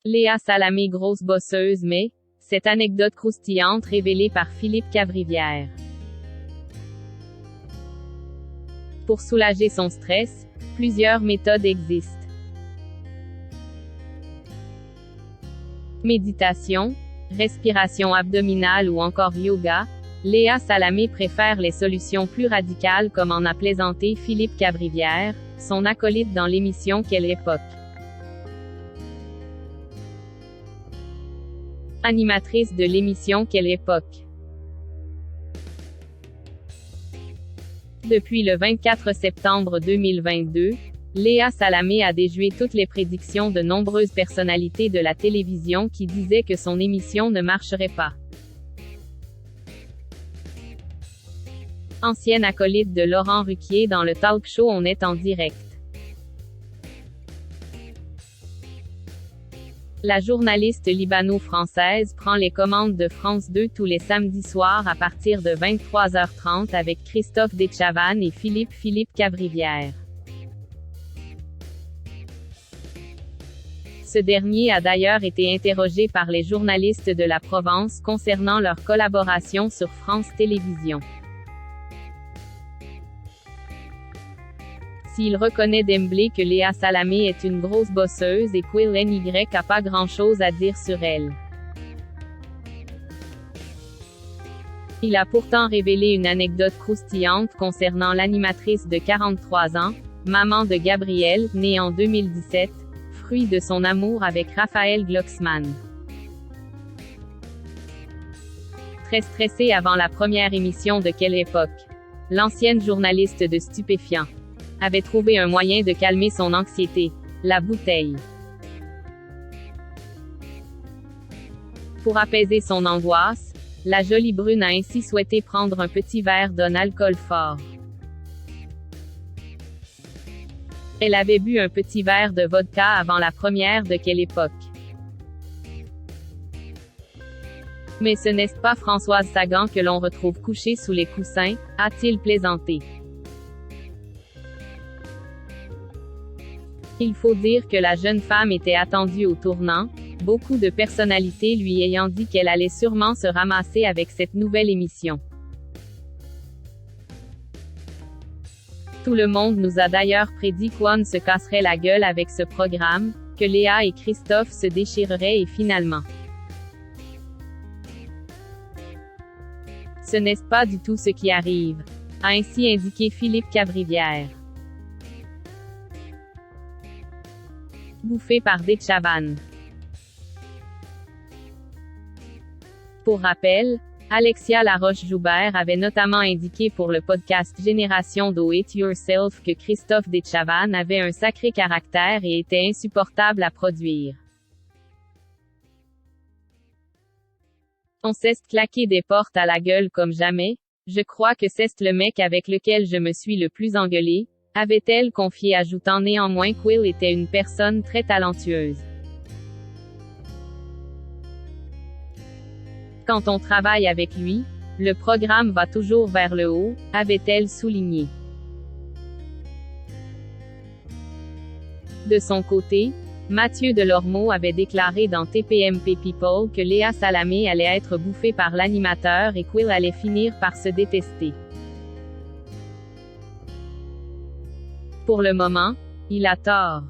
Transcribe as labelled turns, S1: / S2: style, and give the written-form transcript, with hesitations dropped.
S1: Léa Salamé grosse bosseuse mais, cette anecdote croustillante révélée par Philippe Cavrivière. Pour soulager son stress, plusieurs méthodes existent. Méditation, respiration abdominale ou encore yoga, Léa Salamé préfère les solutions plus radicales comme en a plaisanté Philippe Cavrivière, son acolyte dans l'émission Quelle époque. Animatrice de l'émission Quelle époque. Depuis le 24 septembre 2022, Léa Salamé a déjoué toutes les prédictions de nombreuses personnalités de la télévision qui disaient que son émission ne marcherait pas. Ancienne acolyte de Laurent Ruquier dans le talk show On est en direct. La journaliste libano-française prend les commandes de France 2 tous les samedis soirs à partir de 23h30 avec Christophe Dechavanne et Philippe Cavrivière. Ce dernier a d'ailleurs été interrogé par les journalistes de la Provence concernant leur collaboration sur France Télévisions. S'il reconnaît d'emblée que Léa Salamé est une grosse bosseuse et qu'Will NY a pas grand-chose à dire sur elle. Il a pourtant révélé une anecdote croustillante concernant l'animatrice de 43 ans, maman de Gabriel, née en 2017, fruit de son amour avec Raphaël Glucksmann. Très stressée avant la première émission de Quelle époque, l'ancienne journaliste de Stupéfiants avait trouvé un moyen de calmer son anxiété, la bouteille. Pour apaiser son angoisse, la jolie brune a ainsi souhaité prendre un petit verre d'un alcool fort. Elle avait bu un petit verre de vodka avant la première de Quelle époque. Mais ce n'est pas Françoise Sagan que l'on retrouve couchée sous les coussins, a-t-il plaisanté. Il faut dire que la jeune femme était attendue au tournant, beaucoup de personnalités lui ayant dit qu'elle allait sûrement se ramasser avec cette nouvelle émission. Tout le monde nous a d'ailleurs prédit qu'On se casserait la gueule avec ce programme, que Léa et Christophe se déchireraient et finalement. Ce n'est pas du tout ce qui arrive, a ainsi indiqué Philippe Cavrivière. Bouffé par Dechavanne. Pour rappel, Alexia Laroche-Joubert avait notamment indiqué pour le podcast Génération Do It Yourself que Christophe Dechavanne avait un sacré caractère et était insupportable à produire. On s'est claqué des portes à la gueule comme jamais, je crois que c'est le mec avec lequel je me suis le plus engueulé, avait-elle confié, ajoutant néanmoins qu'Will était une personne très talentueuse. Quand on travaille avec lui, le programme va toujours vers le haut, avait-elle souligné. De son côté, Mathieu Delormeau avait déclaré dans TPMP People que Léa Salamé allait être bouffée par l'animateur et qu'Will allait finir par se détester. Pour le moment, il a tort.